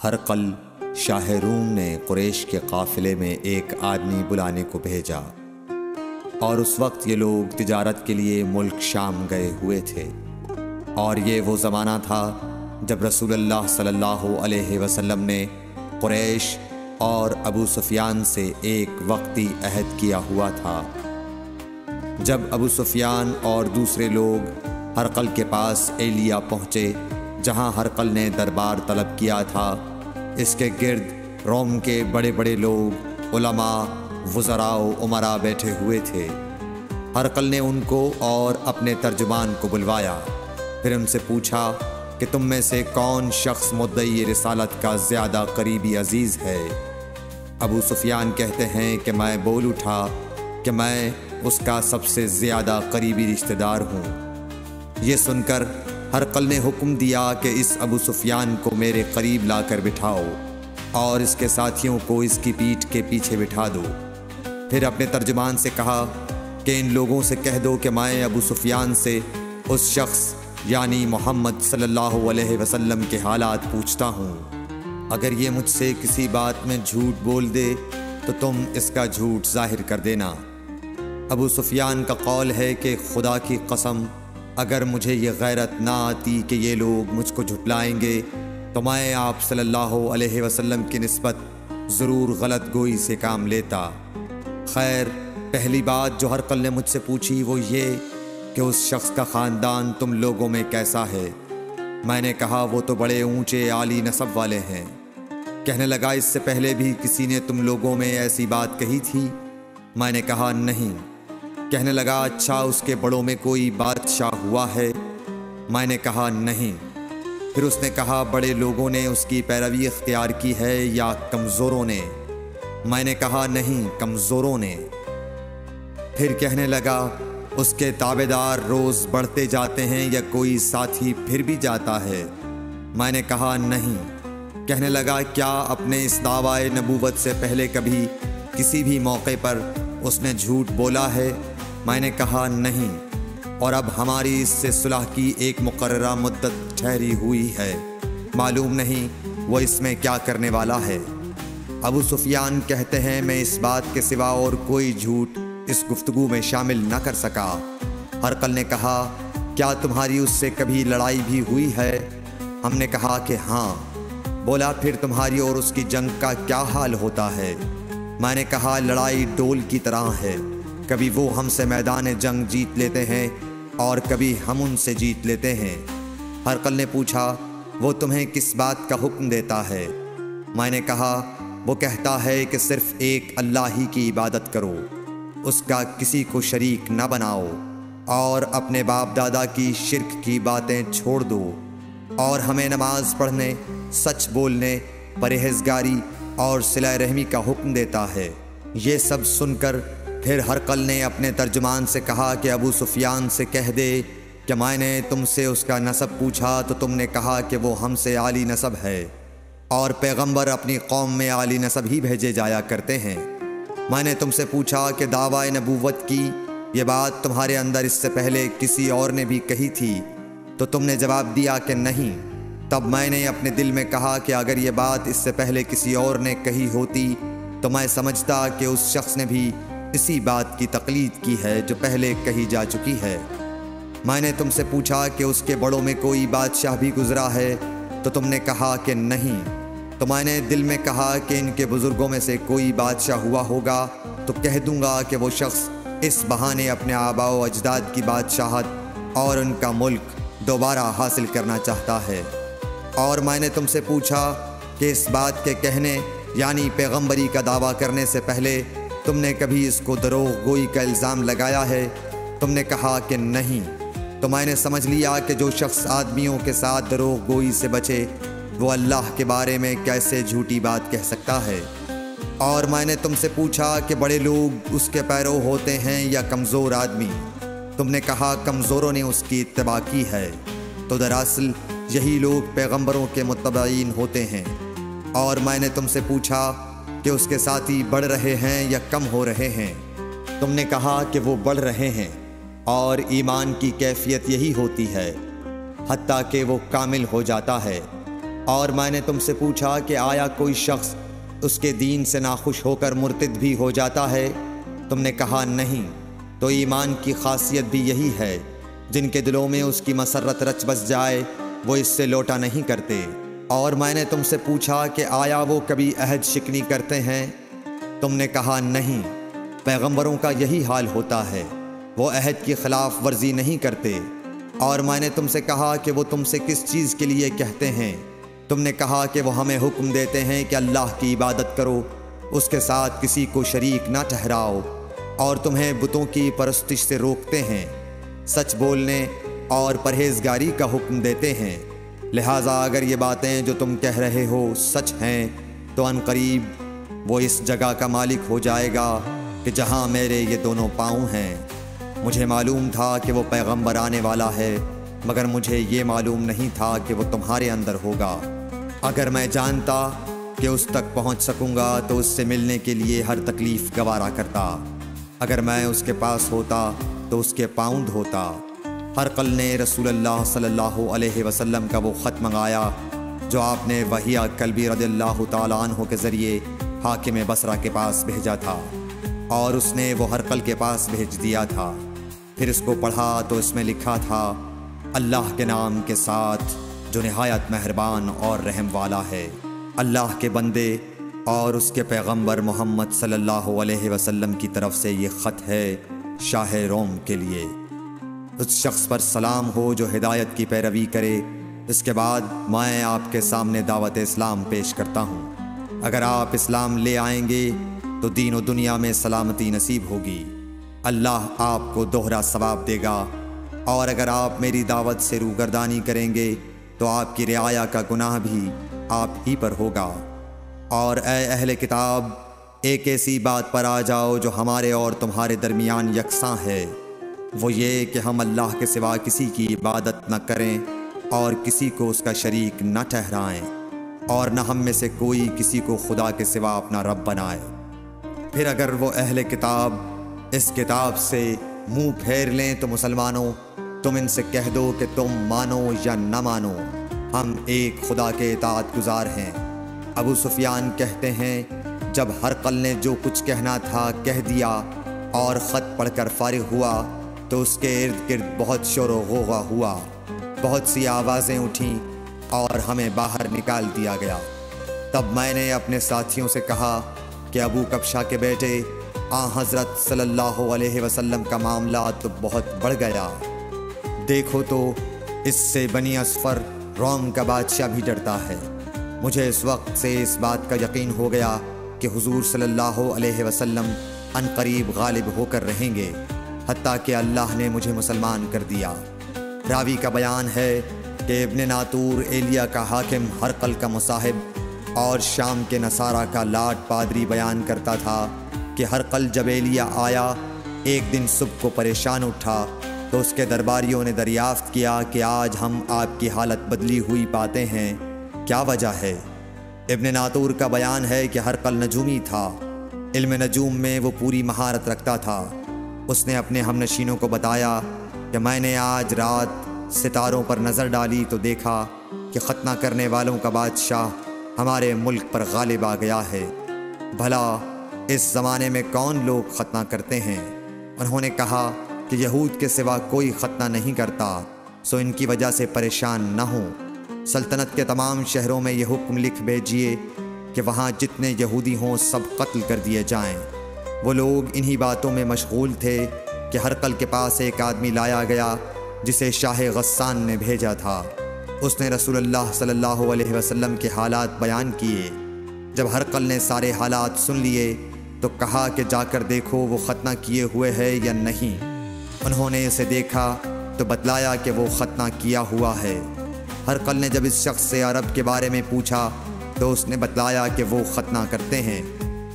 ہرقل شاہ روم نے قریش کے قافلے میں ایک آدمی بلانے کو بھیجا، اور اس وقت یہ لوگ تجارت کے لیے ملک شام گئے ہوئے تھے، اور یہ وہ زمانہ تھا جب رسول اللہ صلی اللہ علیہ وسلم نے قریش اور ابو سفیان سے ایک وقتی عہد کیا ہوا تھا۔ جب ابو سفیان اور دوسرے لوگ ہرقل کے پاس ایلیا پہنچے جہاں ہرقل نے دربار طلب کیا تھا، اس کے گرد روم کے بڑے بڑے لوگ، علماء، وزراء و امراء بیٹھے ہوئے تھے۔ ہرقل نے ان کو اور اپنے ترجمان کو بلوایا، پھر ان سے پوچھا کہ تم میں سے کون شخص مدعی رسالت کا زیادہ قریبی عزیز ہے؟ ابو سفیان کہتے ہیں کہ میں بول اٹھا کہ میں اس کا سب سے زیادہ قریبی رشتہ دار ہوں۔ یہ سن کر ہرقل نے حکم دیا کہ اس ابو سفیان کو میرے قریب لا کر بٹھاؤ اور اس کے ساتھیوں کو اس کی پیٹھ کے پیچھے بٹھا دو۔ پھر اپنے ترجمان سے کہا کہ ان لوگوں سے کہہ دو کہ میں ابو سفیان سے اس شخص یعنی محمد صلی اللہ علیہ وسلم کے حالات پوچھتا ہوں۔ اگر یہ مجھ سے کسی بات میں جھوٹ بول دے تو تم اس کا جھوٹ ظاہر کر دینا۔ ابو سفیان کا قول ہے کہ خدا کی قسم، اگر مجھے یہ غیرت نہ آتی کہ یہ لوگ مجھ کو جھٹلائیں گے تو میں آپ صلی اللہ علیہ وسلم کی نسبت ضرور غلط گوئی سے کام لیتا۔ خیر، پہلی بات جو ہرقل نے مجھ سے پوچھی وہ یہ کہ اس شخص کا خاندان تم لوگوں میں کیسا ہے؟ میں نے کہا وہ تو بڑے اونچے عالی نسب والے ہیں۔ کہنے لگا اس سے پہلے بھی کسی نے تم لوگوں میں ایسی بات کہی تھی؟ میں نے کہا نہیں۔ کہنے لگا اچھا اس کے بڑوں میں کوئی بادشاہ ہوا ہے؟ میں نے کہا نہیں۔ پھر اس نے کہا بڑے لوگوں نے اس کی پیروی اختیار کی ہے یا کمزوروں نے؟ میں نے کہا نہیں، کمزوروں نے۔ پھر کہنے لگا اس کے تابعدار روز بڑھتے جاتے ہیں یا کوئی ساتھی پھر بھی جاتا ہے؟ میں نے کہا نہیں۔ کہنے لگا کیا اپنے اس دعوی نبوت سے پہلے کبھی کسی بھی موقع پر اس نے جھوٹ بولا ہے؟ میں نے کہا نہیں، اور اب ہماری اس سے صلح کی ایک مقررہ مدت ٹھہری ہوئی ہے، معلوم نہیں وہ اس میں کیا کرنے والا ہے۔ ابو سفیان کہتے ہیں میں اس بات کے سوا اور کوئی جھوٹ اس گفتگو میں شامل نہ کر سکا۔ ہرقل نے کہا کیا تمہاری اس سے کبھی لڑائی بھی ہوئی ہے؟ ہم نے کہا کہ ہاں۔ بولا پھر تمہاری اور اس کی جنگ کا کیا حال ہوتا ہے؟ میں نے کہا لڑائی ڈول کی طرح ہے، کبھی وہ ہم سے میدان جنگ جیت لیتے ہیں اور کبھی ہم ان سے جیت لیتے ہیں۔ ہرقل نے پوچھا وہ تمہیں کس بات کا حکم دیتا ہے؟ میں نے کہا وہ کہتا ہے کہ صرف ایک اللہ ہی کی عبادت کرو، اس کا کسی کو شریک نہ بناؤ، اور اپنے باپ دادا کی شرک کی باتیں چھوڑ دو، اور ہمیں نماز پڑھنے، سچ بولنے، پرہیزگاری اور صلہ رحمی کا حکم دیتا ہے۔ یہ سب سن کر پھر ہرقل نے اپنے ترجمان سے کہا کہ ابو سفیان سے کہہ دے کہ میں نے تم سے اس کا نسب پوچھا تو تم نے کہا کہ وہ ہم سے عالی نسب ہے، اور پیغمبر اپنی قوم میں عالی نسب ہی بھیجے جایا کرتے ہیں۔ میں نے تم سے پوچھا کہ دعوی نبوت کی یہ بات تمہارے اندر اس سے پہلے کسی اور نے بھی کہی تھی؟ تو تم نے جواب دیا کہ نہیں۔ تب میں نے اپنے دل میں کہا کہ اگر یہ بات اس سے پہلے کسی اور نے کہی ہوتی تو میں سمجھتا کہ اس شخص نے بھی اسی بات کی تقلید کی ہے جو پہلے کہی جا چکی ہے۔ میں نے تم سے پوچھا کہ اس کے بڑوں میں کوئی بادشاہ بھی گزرا ہے؟ تو تم نے کہا کہ نہیں۔ تو میں نے دل میں کہا کہ ان کے بزرگوں میں سے کوئی بادشاہ ہوا ہوگا تو کہہ دوں گا کہ وہ شخص اس بہانے اپنے آباء و اجداد کی بادشاہت اور ان کا ملک دوبارہ حاصل کرنا چاہتا ہے۔ اور میں نے تم سے پوچھا کہ اس بات کے کہنے یعنی پیغمبری کا دعویٰ کرنے سے پہلے تم نے کبھی اس کو دروغ گوئی کا الزام لگایا ہے؟ تم نے کہا کہ نہیں۔ تو میں نے سمجھ لیا کہ جو شخص آدمیوں کے ساتھ دروغ گوئی سے بچے وہ اللہ کے بارے میں کیسے جھوٹی بات کہہ سکتا ہے۔ اور میں نے تم سے پوچھا کہ بڑے لوگ اس کے پیرو ہوتے ہیں یا کمزور آدمی؟ تم نے کہا کمزوروں نے اس کی اتباع کی ہے۔ تو دراصل یہی لوگ پیغمبروں کے متبعین ہوتے ہیں۔ اور میں نے تم سے پوچھا کہ اس کے ساتھی بڑھ رہے ہیں یا کم ہو رہے ہیں؟ تم نے کہا کہ وہ بڑھ رہے ہیں، اور ایمان کی کیفیت یہی ہوتی ہے حتیٰ کہ وہ کامل ہو جاتا ہے۔ اور میں نے تم سے پوچھا کہ آیا کوئی شخص اس کے دین سے ناخوش ہو کر مرتد بھی ہو جاتا ہے؟ تم نے کہا نہیں۔ تو ایمان کی خاصیت بھی یہی ہے، جن کے دلوں میں اس کی مسرت رچ بس جائے وہ اس سے لوٹا نہیں کرتے۔ اور میں نے تم سے پوچھا کہ آیا وہ کبھی عہد شکنی کرتے ہیں؟ تم نے کہا نہیں۔ پیغمبروں کا یہی حال ہوتا ہے، وہ عہد کی خلاف ورزی نہیں کرتے۔ اور میں نے تم سے کہا کہ وہ تم سے کس چیز کے لیے کہتے ہیں؟ تم نے کہا کہ وہ ہمیں حکم دیتے ہیں کہ اللہ کی عبادت کرو، اس کے ساتھ کسی کو شریک نہ ٹھہراؤ، اور تمہیں بتوں کی پرستش سے روکتے ہیں، سچ بولنے اور پرہیزگاری کا حکم دیتے ہیں۔ لہٰذا اگر یہ باتیں جو تم کہہ رہے ہو سچ ہیں تو ان قریب وہ اس جگہ کا مالک ہو جائے گا کہ جہاں میرے یہ دونوں پاؤں ہیں۔ مجھے معلوم تھا کہ وہ پیغمبر آنے والا ہے، مگر مجھے یہ معلوم نہیں تھا کہ وہ تمہارے اندر ہوگا۔ اگر میں جانتا کہ اس تک پہنچ سکوں گا تو اس سے ملنے کے لیے ہر تکلیف گوارا کرتا۔ اگر میں اس کے پاس ہوتا تو اس کے پاؤں دھوتا۔ ہرقل نے رسول اللہ صلی اللہ علیہ وسلم کا وہ خط منگایا جو آپ نے وحیہ کلبی رضی اللہ تعالیٰ عنہ کے ذریعے حاکم بصرہ کے پاس بھیجا تھا، اور اس نے وہ ہرقل کے پاس بھیج دیا تھا۔ پھر اس کو پڑھا تو اس میں لکھا تھا، اللہ کے نام کے ساتھ جو نہایت مہربان اور رحم والا ہے۔ اللہ کے بندے اور اس کے پیغمبر محمد صلی اللہ علیہ وسلم کی طرف سے یہ خط ہے شاہ روم کے لیے۔ اس شخص پر سلام ہو جو ہدایت کی پیروی کرے۔ اس کے بعد میں آپ کے سامنے دعوت اسلام پیش کرتا ہوں۔ اگر آپ اسلام لے آئیں گے تو دین و دنیا میں سلامتی نصیب ہوگی، اللہ آپ کو دوہرا ثواب دے گا، اور اگر آپ میری دعوت سے روگردانی کریں گے تو آپ کی رعایا کا گناہ بھی آپ ہی پر ہوگا۔ اور اے اہل کتاب، ایک ایسی بات پر آ جاؤ جو ہمارے اور تمہارے درمیان یکساں ہے، وہ یہ کہ ہم اللہ کے سوا کسی کی عبادت نہ کریں اور کسی کو اس کا شریک نہ ٹھہرائیں، اور نہ ہم میں سے کوئی کسی کو خدا کے سوا اپنا رب بنائے۔ پھر اگر وہ اہل کتاب اس کتاب سے منہ پھیر لیں تو مسلمانوں، تم ان سے کہہ دو کہ تم مانو یا نہ مانو، ہم ایک خدا کے اطاعت گزار ہیں۔ ابو سفیان کہتے ہیں، جب ہرقل نے جو کچھ کہنا تھا کہہ دیا اور خط پڑھ کر فارغ ہوا تو اس کے ارد گرد بہت شور و غوغا ہوا، بہت سی آوازیں اٹھیں اور ہمیں باہر نکال دیا گیا۔ تب میں نے اپنے ساتھیوں سے کہا کہ ابو کبشہ کے بیٹے حضرت صلی اللہ علیہ وسلم کا معاملہ تو بہت بڑھ گیا۔ دیکھو تو اس سے بنی اصفر روم کا بادشاہ بھی ڈرتا ہے۔ مجھے اس وقت سے اس بات کا یقین ہو گیا کہ حضور صلی اللہ علیہ وسلم ان قریب غالب ہو کر رہیں گے، حتیٰ کہ اللہ نے مجھے مسلمان کر دیا۔ راوی کا بیان ہے کہ ابن ناطور ایلیا کا حاکم ہرقل کا مصاحب اور شام کے نصارہ کا لاٹ پادری بیان کرتا تھا کہ ہرقل جب ایلیا آیا ایک دن صبح کو پریشان اٹھا تو اس کے درباریوں نے دریافت کیا کہ آج ہم آپ کی حالت بدلی ہوئی پاتے ہیں، کیا وجہ ہے؟ ابن ناطور کا بیان ہے کہ ہرقل نجومی تھا، علم نجوم میں وہ پوری مہارت رکھتا تھا۔ اس نے اپنے ہم نشینوں کو بتایا کہ میں نے آج رات ستاروں پر نظر ڈالی تو دیکھا کہ ختنہ کرنے والوں کا بادشاہ ہمارے ملک پر غالب آ گیا ہے۔ بھلا اس زمانے میں کون لوگ ختنہ کرتے ہیں؟ انہوں نے کہا کہ یہود کے سوا کوئی ختنہ نہیں کرتا، سو ان کی وجہ سے پریشان نہ ہوں۔ سلطنت کے تمام شہروں میں یہ حکم لکھ بھیجیے کہ وہاں جتنے یہودی ہوں سب قتل کر دیے جائیں۔ وہ لوگ انہی باتوں میں مشغول تھے کہ ہرقل کے پاس ایک آدمی لایا گیا جسے شاہ غسان نے بھیجا تھا۔ اس نے رسول اللہ صلی اللہ علیہ وسلم کے حالات بیان کیے۔ جب ہرقل نے سارے حالات سن لیے تو کہا کہ جا کر دیکھو وہ ختنہ کیے ہوئے ہے یا نہیں۔ انہوں نے اسے دیکھا تو بتلایا کہ وہ ختنہ کیا ہوا ہے۔ ہرقل نے جب اس شخص سے عرب کے بارے میں پوچھا تو اس نے بتلایا کہ وہ ختنہ کرتے ہیں۔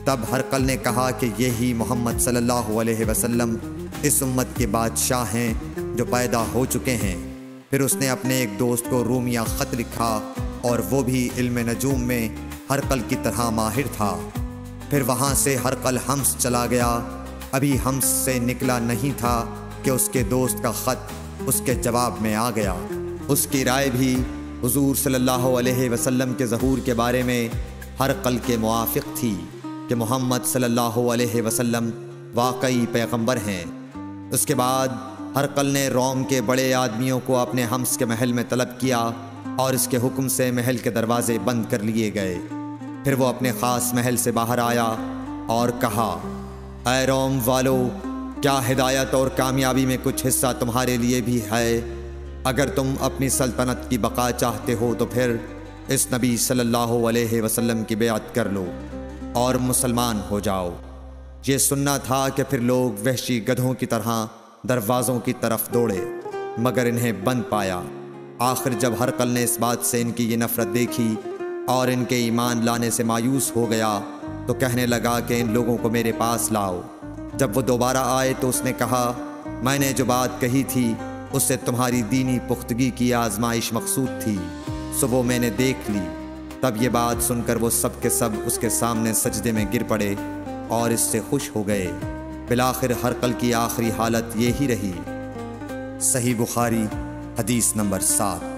تب ہرقل نے کہا کہ یہی محمد صلی اللہ علیہ وسلم اس امت کے بادشاہ ہیں جو پیدا ہو چکے ہیں۔ پھر اس نے اپنے ایک دوست کو رومیہ خط لکھا، اور وہ بھی علم نجوم میں ہرقل کی طرح ماہر تھا۔ پھر وہاں سے ہرقل حمص چلا گیا۔ ابھی حمص سے نکلا نہیں تھا کہ اس کے دوست کا خط اس کے جواب میں آ گیا۔ اس کی رائے بھی حضور صلی اللہ علیہ وسلم کے ظہور کے بارے میں ہرقل کے موافق تھی کہ محمد صلی اللہ علیہ وسلم واقعی پیغمبر ہیں۔ اس کے بعد ہرقل نے روم کے بڑے آدمیوں کو اپنے حمص کے محل میں طلب کیا اور اس کے حکم سے محل کے دروازے بند کر لیے گئے۔ پھر وہ اپنے خاص محل سے باہر آیا اور کہا، اے روم والو، کیا ہدایت اور کامیابی میں کچھ حصہ تمہارے لیے بھی ہے؟ اگر تم اپنی سلطنت کی بقا چاہتے ہو تو پھر اس نبی صلی اللہ علیہ وسلم کی بیعت کر لو اور مسلمان ہو جاؤ۔ یہ سننا تھا کہ پھر لوگ وحشی گدھوں کی طرح دروازوں کی طرف دوڑے مگر انہیں بند پایا۔ آخر جب ہرقل نے اس بات سے ان کی یہ نفرت دیکھی اور ان کے ایمان لانے سے مایوس ہو گیا تو کہنے لگا کہ ان لوگوں کو میرے پاس لاؤ۔ جب وہ دوبارہ آئے تو اس نے کہا، میں نے جو بات کہی تھی اس سے تمہاری دینی پختگی کی آزمائش مقصود تھی، سو وہ میں نے دیکھ لی۔ تب یہ بات سن کر وہ سب کے سب اس کے سامنے سجدے میں گر پڑے اور اس سے خوش ہو گئے۔ بالآخر ہرقل کی آخری حالت یہی رہی۔ صحیح بخاری حدیث نمبر 7۔